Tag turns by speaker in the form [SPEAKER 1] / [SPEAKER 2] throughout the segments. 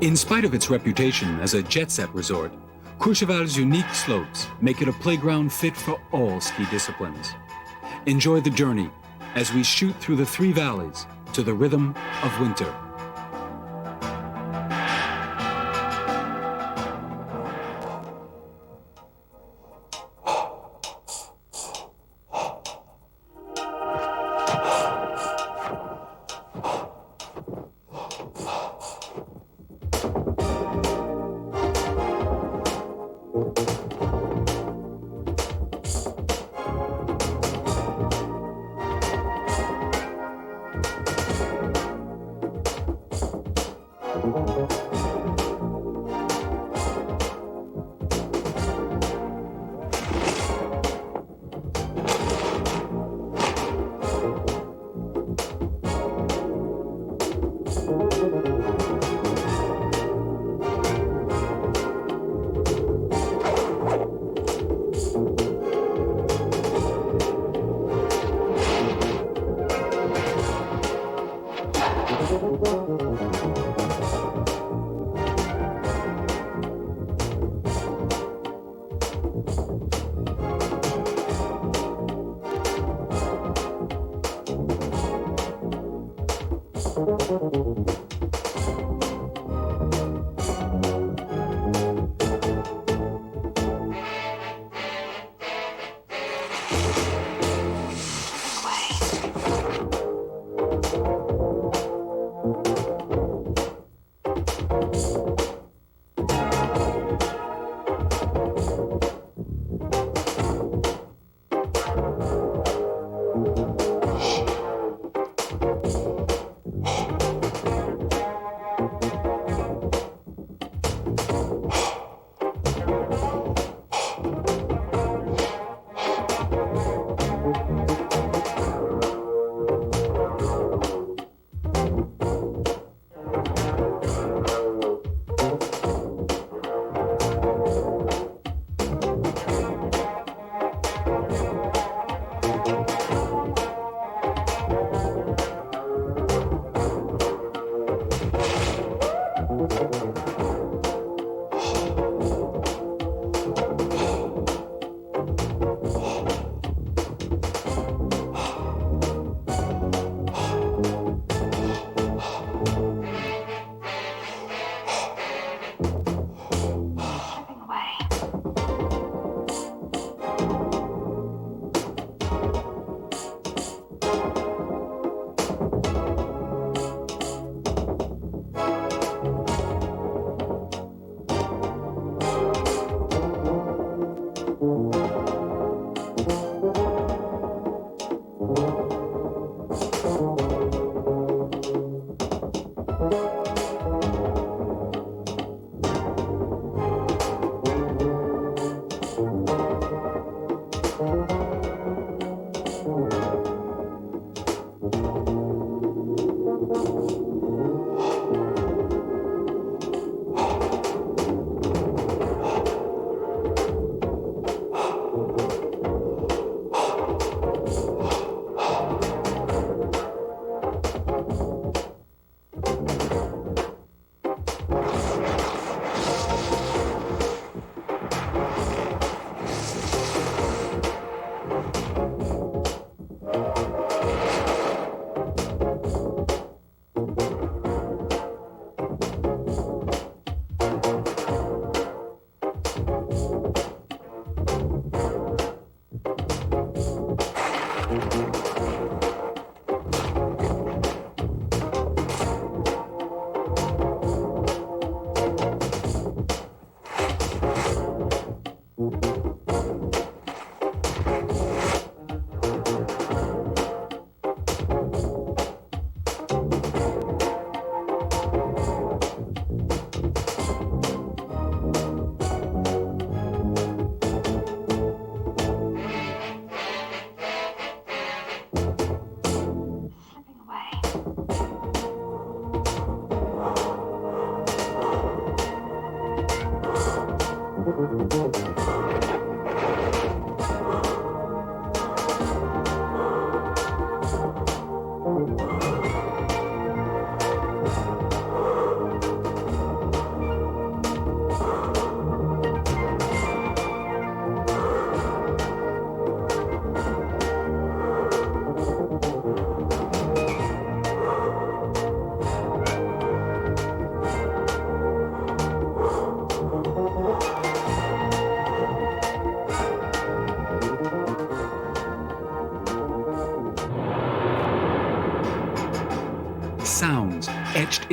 [SPEAKER 1] In spite of its reputation as a jet-set resort, Courchevel's unique slopes make it a playground fit for all ski disciplines. Enjoy the journey as we shoot through the three valleys to the rhythm of winter.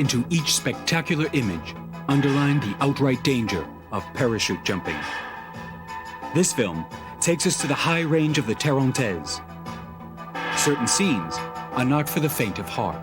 [SPEAKER 1] into each spectacular image underline the outright danger of parachute jumping. This film takes us to the high range of the Tarentaise. Certain scenes are not for the faint of heart.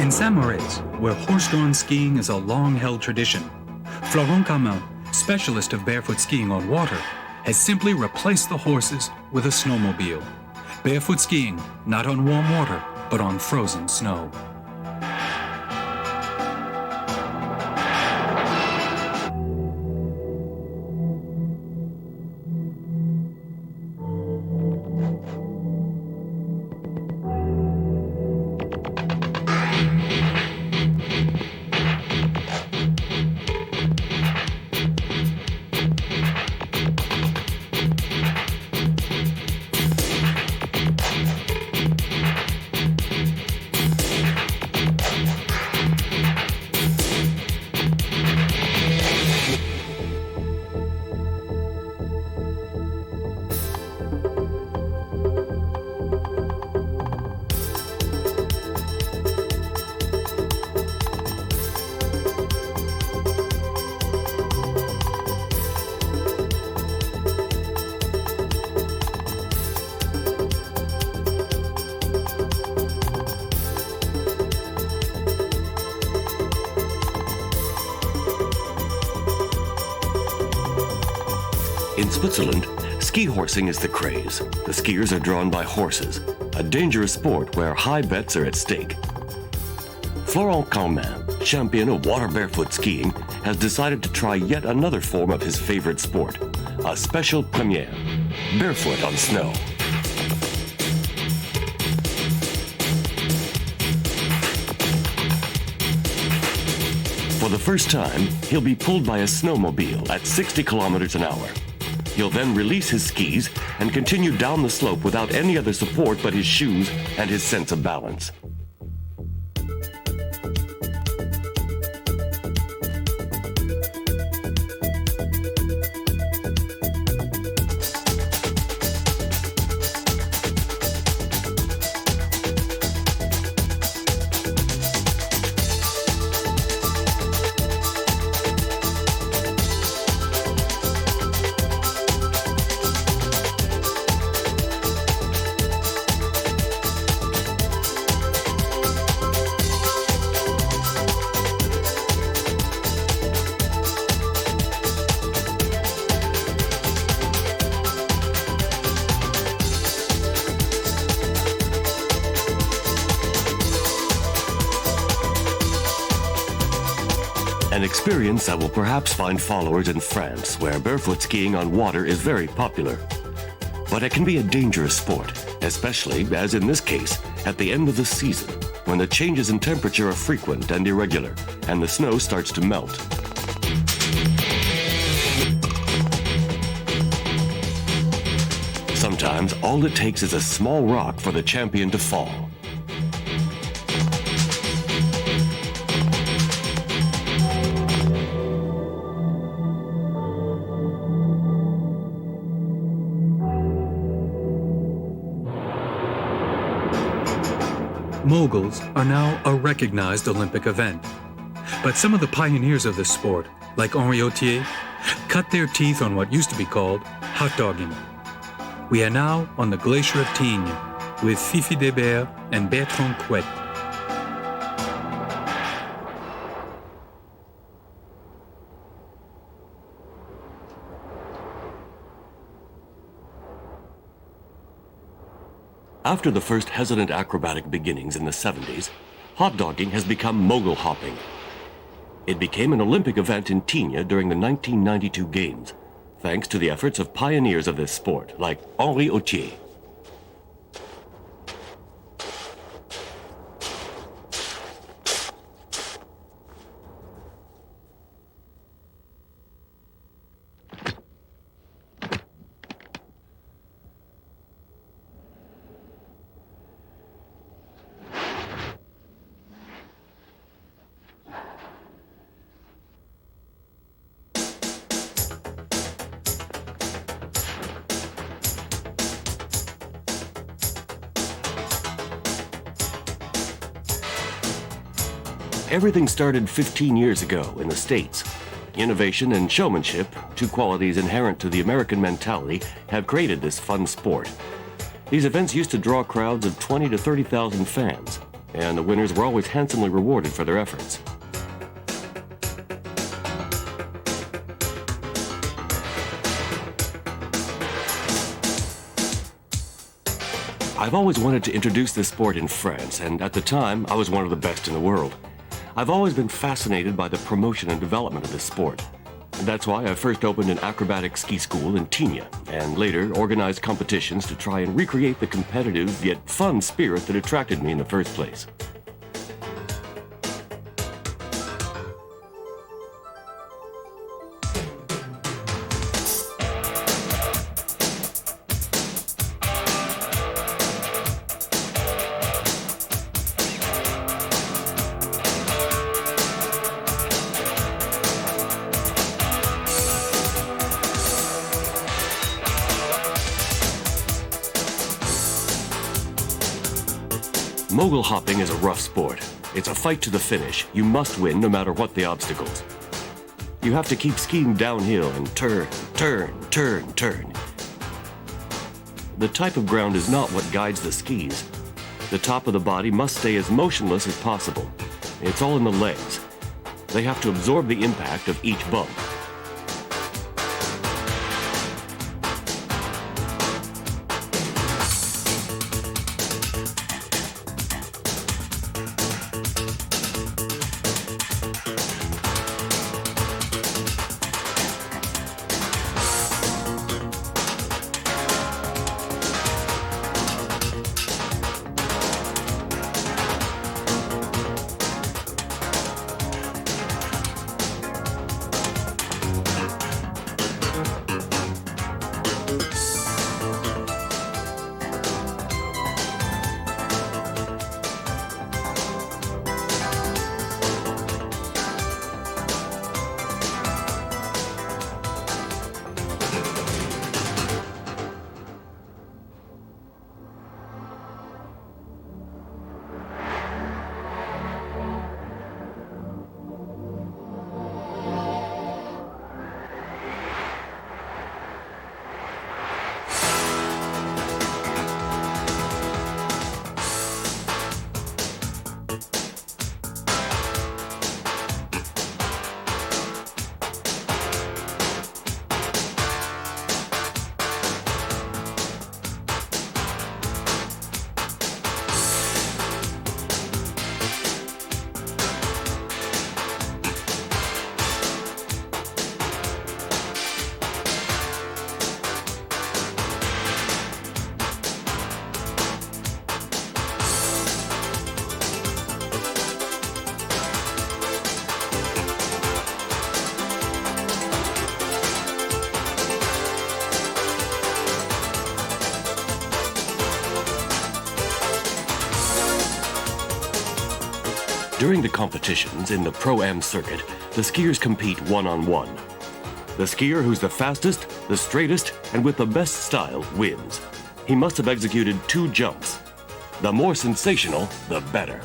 [SPEAKER 1] In Saint-Moritz, where horse-drawn skiing is a long-held tradition, Florent Carmin, specialist of barefoot skiing on water, has simply replaced the horses with a snowmobile. Barefoot skiing, not on warm water, but on frozen snow.
[SPEAKER 2] In Switzerland, ski horsing is the craze. The skiers are drawn by horses, a dangerous sport where high bets are at stake. Florent Carmin, champion of water barefoot skiing, has decided to try yet another form of his favorite sport, a special premiere, barefoot on snow. For the first time, he'll be pulled by a snowmobile at 60 kilometers an hour. He'll then release his skis and continue down the slope without any other support but his shoes and his sense of balance. An experience that will perhaps find followers in France, where barefoot skiing on water is very popular. But it can be a dangerous sport, especially, as in this case, at the end of the season, when the changes in temperature are frequent and irregular, and the snow starts to melt. Sometimes all it takes is a small rock for the champion to fall.
[SPEAKER 1] Moguls are now a recognized Olympic event. But some of the pioneers of this sport, like Henri Autier, cut their teeth on what used to be called hot dogging. We are now on the glacier of Tignes with Fifi Debert and Bertrand Couette.
[SPEAKER 2] After the first hesitant acrobatic beginnings in the 70s, hot dogging has become mogul hopping. It became an Olympic event in Tignes during the 1992 Games, thanks to the efforts of pioneers of this sport like Henri Autier. Everything started 15 years ago in the States. Innovation and showmanship, two qualities inherent to the American mentality, have created this fun sport. These events used to draw crowds of 20 to 30,000 fans. and the winners were always handsomely rewarded for their efforts. I've always wanted to introduce this sport in France, and at the time, I was one of the best in the world. I've always been fascinated by the promotion and development of this sport. And that's why I first opened an acrobatic ski school in Tignes, and later organized competitions to try and recreate the competitive yet fun spirit that attracted me in the first place. Mogul hopping is a rough sport. It's a fight to the finish. You must win no matter what the obstacles. You have to keep skiing downhill and turn, turn, turn, turn. The type of ground is not what guides the skis. The top of the body must stay as motionless as possible. It's all in the legs. They have to absorb the impact of each bump. During the competitions in the Pro-Am circuit, the skiers compete one-on-one. The skier who's the fastest, the straightest, and with the best style wins. He must have executed 2 jumps. The more sensational, the better.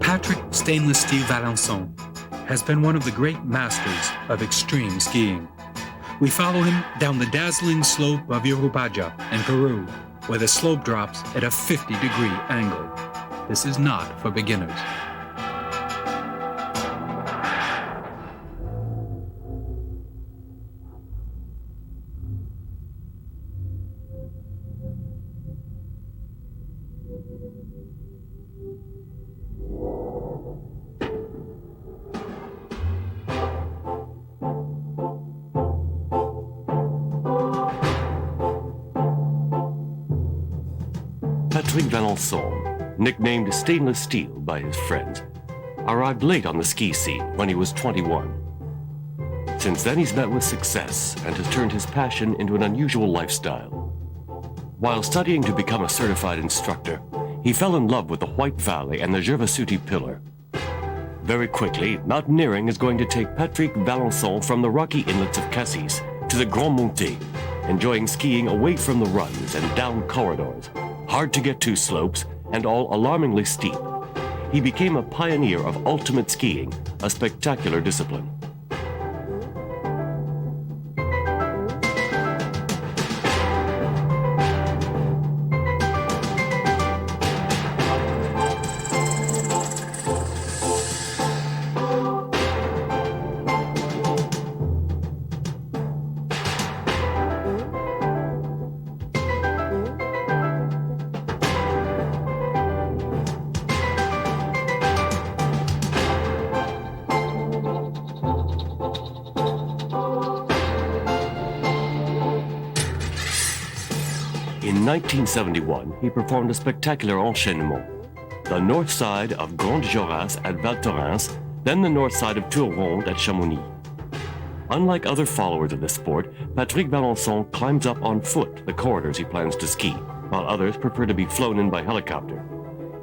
[SPEAKER 1] Patrick Stainless Steel Valençon has been one of the great masters of extreme skiing. We follow him down the dazzling slope of Urubaja in Peru, where the slope drops at a 50-degree angle. This is not for beginners.
[SPEAKER 2] Patrick Valençon, nicknamed Stainless Steel by his friends, arrived late on the ski scene when he was 21. Since then, he's met with success and has turned his passion into an unusual lifestyle. While studying to become a certified instructor, he fell in love with the White Valley and the Gervasuti Pillar. Very quickly, mountaineering is going to take Patrick Valençon from the rocky inlets of Cassis to the Grand Montée, enjoying skiing away from the runs and down corridors, hard to get to slopes, and all alarmingly steep. He became a pioneer of ultimate skiing, a spectacular discipline. In 1971, he performed a spectacular enchaînement. The north side of Grande Jorasses at Val Thorens, then the north side of Tour Ronde at Chamonix. Unlike other followers of the sport, Patrick Valençon climbs up on foot the corridors he plans to ski, while others prefer to be flown in by helicopter.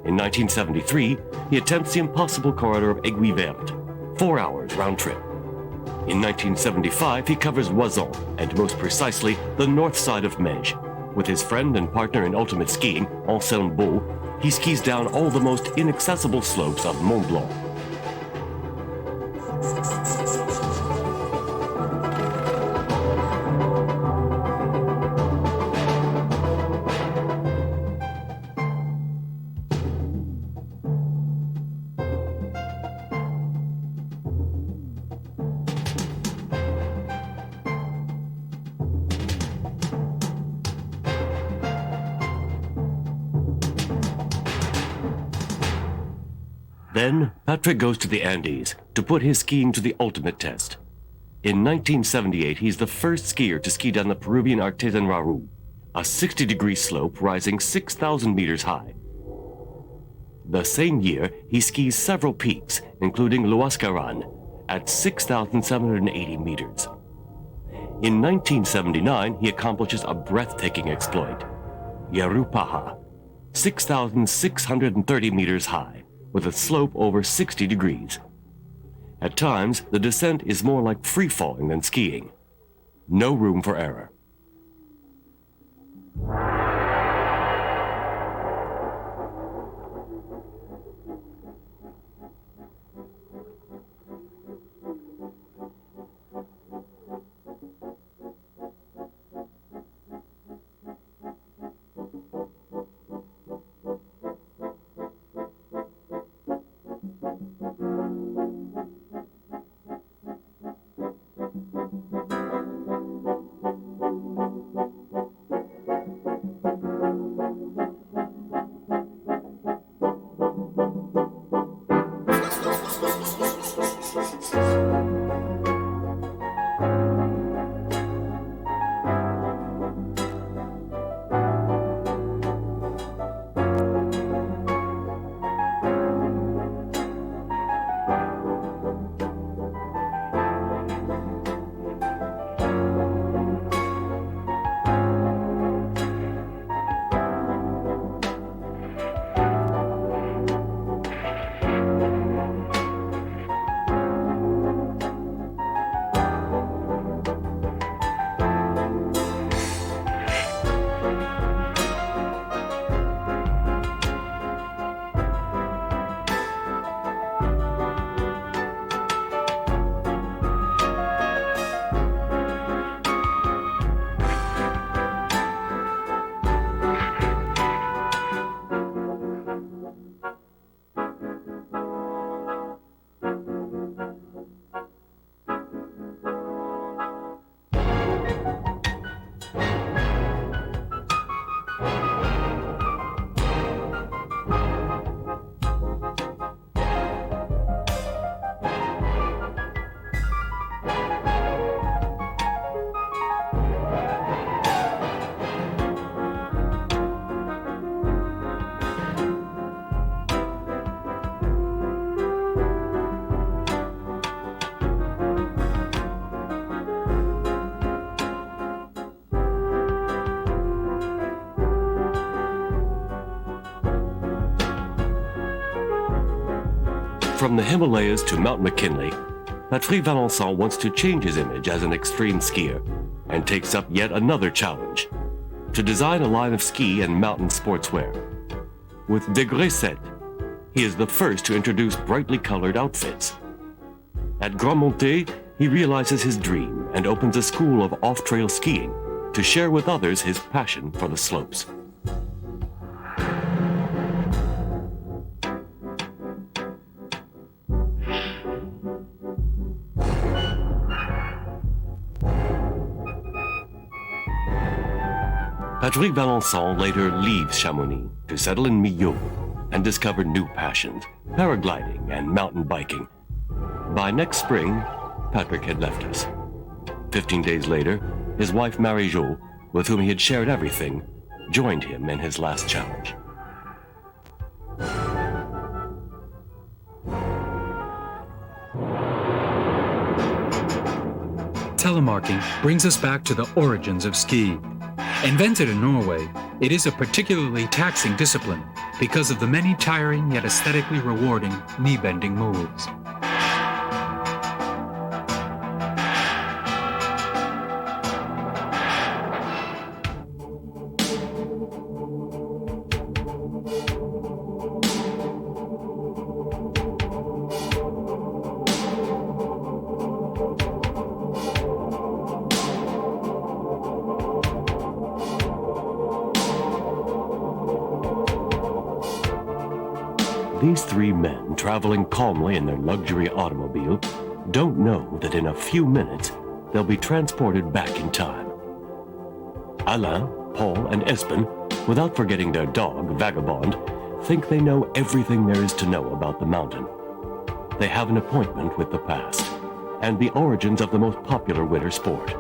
[SPEAKER 2] In 1973, he attempts the impossible corridor of Aiguille Verte, 4 hours round trip. In 1975, he covers Oisans, and most precisely, the north side of Meige. With his friend and partner in ultimate skiing, Anselme Baux, he skis down all the most inaccessible slopes of Mont Blanc. Then, Patrick goes to the Andes to put his skiing to the ultimate test. In 1978, he's the first skier to ski down the Peruvian Artesen Raru, a 60-degree slope rising 6,000 meters high. The same year, he skis several peaks, including Huascarán, at 6,780 meters. In 1979, he accomplishes a breathtaking exploit, Yerupaha, 6,630 meters high, with a slope over 60 degrees. At times, the descent is more like free-falling than skiing. No room for error. From the Himalayas to Mount McKinley, Patrick Valençon wants to change his image as an extreme skier and takes up yet another challenge: to design a line of ski and mountain sportswear. With Degré 7, he is the first to introduce brightly colored outfits. At Grand Monté, he realizes his dream and opens a school of off-trail skiing to share with others his passion for the slopes. Patrick Valençon later leaves Chamonix to settle in Millau and discover new passions, paragliding and mountain biking. By next spring, Patrick had left us. 15 days later, his wife Marie-Jo, with whom he had shared everything, joined him in his last challenge.
[SPEAKER 1] Telemarking brings us back to the origins of ski. Invented in Norway, it is a particularly taxing discipline because of the many tiring yet aesthetically rewarding knee-bending moves.
[SPEAKER 2] These three men, traveling calmly in their luxury automobile, don't know that in a few minutes they'll be transported back in time. Alain, Paul, and Espen, without forgetting their dog, Vagabond, think they know everything there is to know about the mountain. They have an appointment with the past and the origins of the most popular winter sport.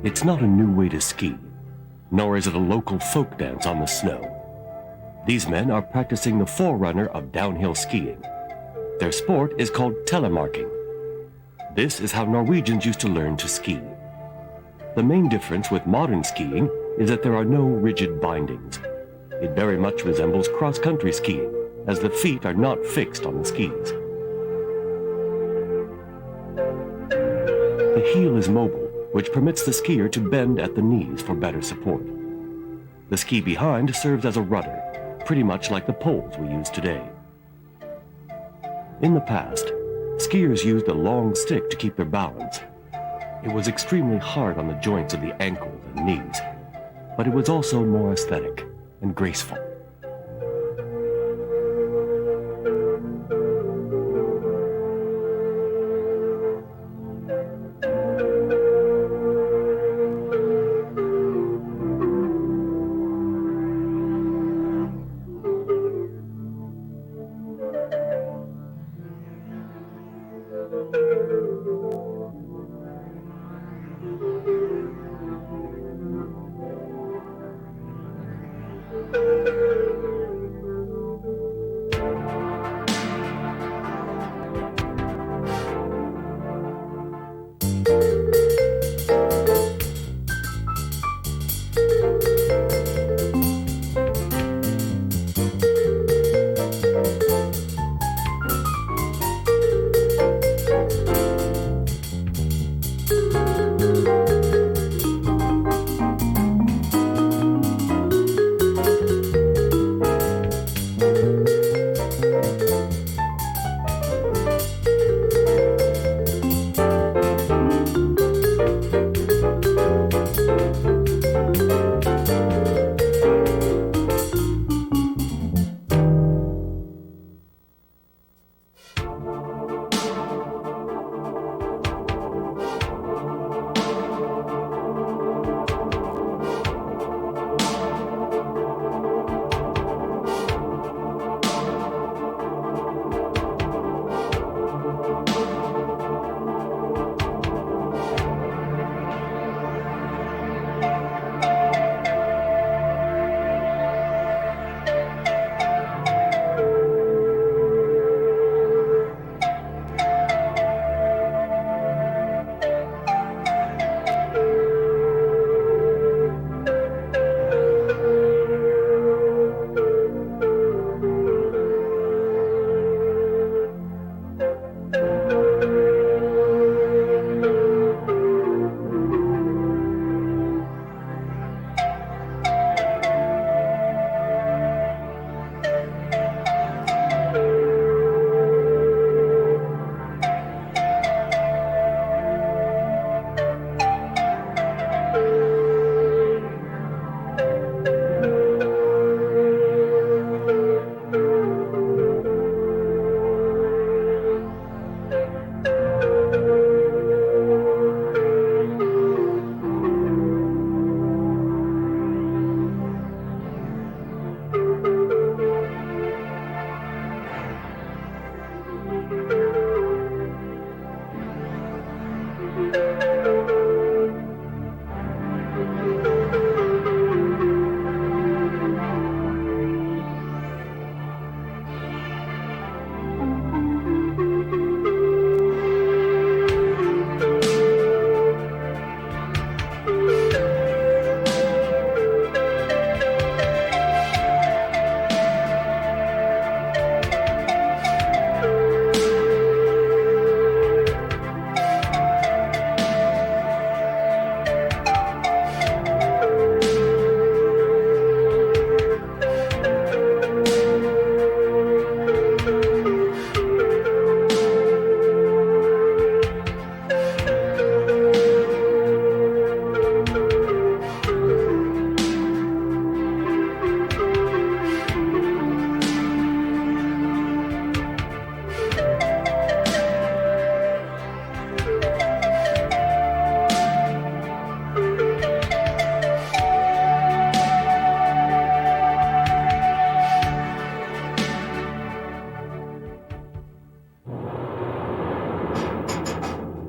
[SPEAKER 2] It's not a new way to ski, nor is it a local folk dance on the snow. These men are practicing the forerunner of downhill skiing. Their sport is called telemarking. This is how Norwegians used to learn to ski. The main difference with modern skiing is that there are no rigid bindings. It very much resembles cross-country skiing, as the feet are not fixed on the skis. The heel is mobile, which permits the skier to bend at the knees for better support. The ski behind serves as a rudder, pretty much like the poles we use today. In the past, skiers used a long stick to keep their balance. It was extremely hard on the joints of the ankles and knees, but it was also more aesthetic and graceful.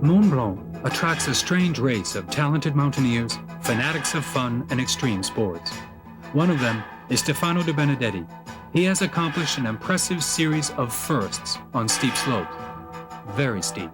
[SPEAKER 1] Mont Blanc attracts a strange race of talented mountaineers, fanatics of fun and extreme sports. One of them is Stefano De Benedetti. He has accomplished an impressive series of firsts on steep slopes. Very steep.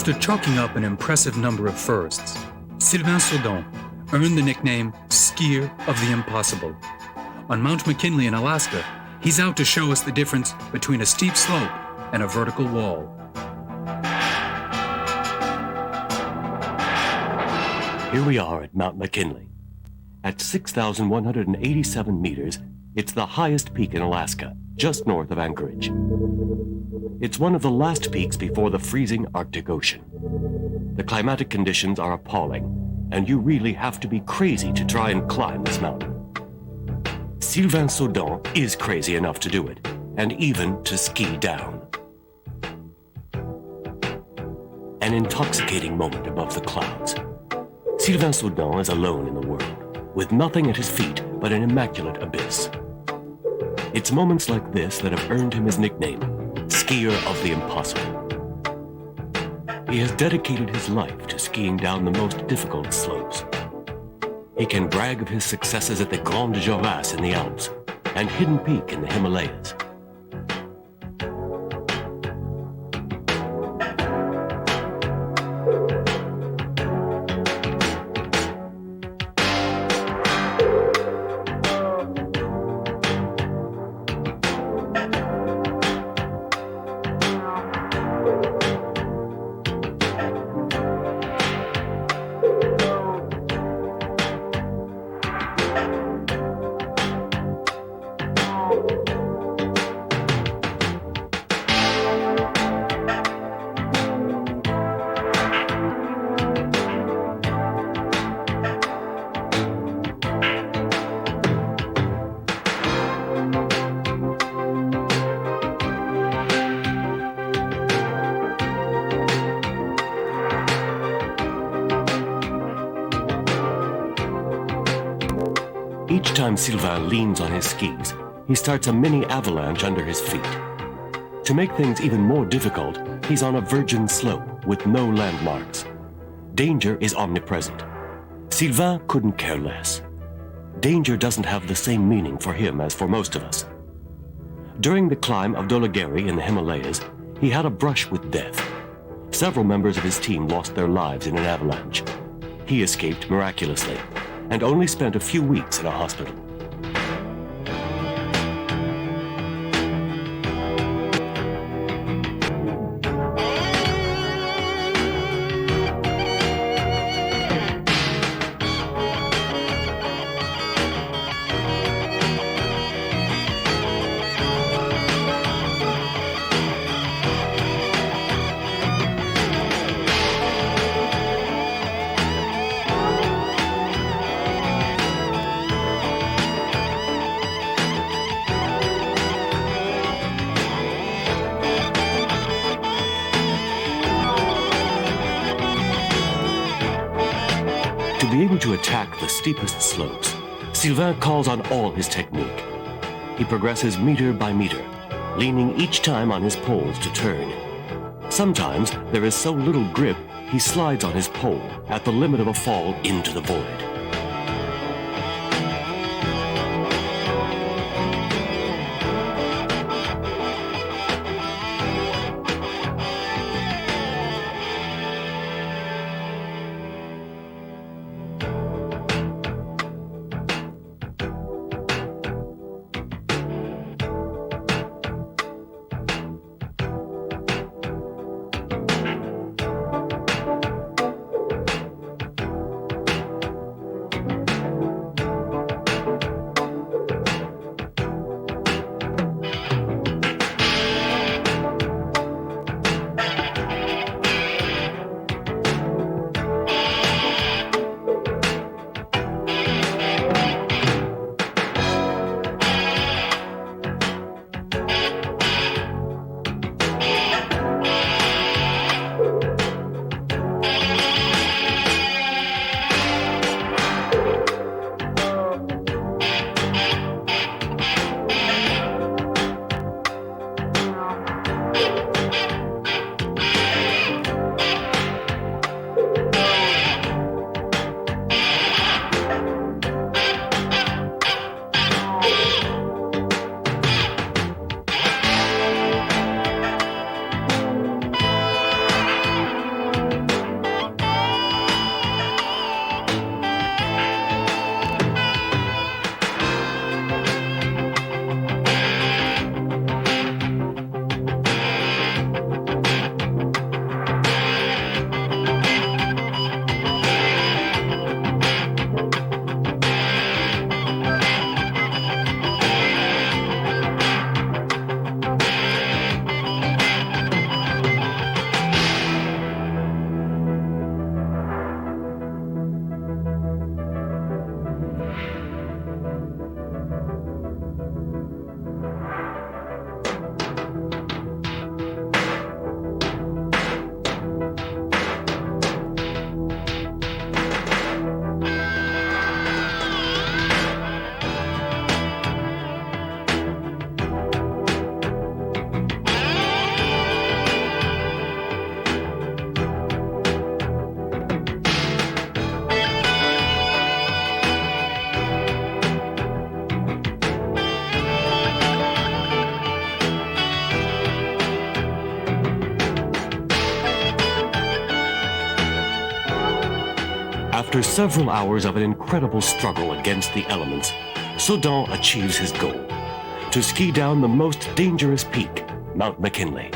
[SPEAKER 1] After chalking up an impressive number of firsts, Sylvain Saudon earned the nickname Skier of the Impossible. On Mount McKinley in Alaska, he's out to show us the difference between a steep slope and a vertical wall.
[SPEAKER 2] Here we are at Mount McKinley. At 6,187 meters, it's the highest peak in Alaska, just north of Anchorage. It's one of the last peaks before the freezing Arctic Ocean. The climatic conditions are appalling, and you really have to be crazy to try and climb this mountain. Sylvain Saudon is crazy enough to do it, and even to ski down. An intoxicating moment above the clouds. Sylvain Saudon is alone in the world, with nothing at his feet but an immaculate abyss. It's moments like this that have earned him his nickname, Skier of the Impossible. He has dedicated his life to skiing down the most difficult slopes. He can brag of his successes at the Grande Jorasses in the Alps and Hidden Peak in the Himalayas. Each time Sylvain leans on his skis, he starts a mini avalanche under his feet. To make things even more difficult, he's on a virgin slope with no landmarks. Danger is omnipresent. Sylvain couldn't care less. Danger doesn't have the same meaning for him as for most of us. During the climb of Dhoolagiri in the Himalayas, he had a brush with death. Several members of his team lost their lives in an avalanche. He escaped miraculously and only spent a few weeks in a hospital. To be able to attack the steepest slopes, Sylvain calls on all his technique. He progresses meter by meter, leaning each time on his poles to turn. Sometimes there is so little grip, he slides on his pole at the limit of a fall into the void. After several hours of an incredible struggle against the elements, Sedan achieves his goal: to ski down the most dangerous peak, Mount McKinley.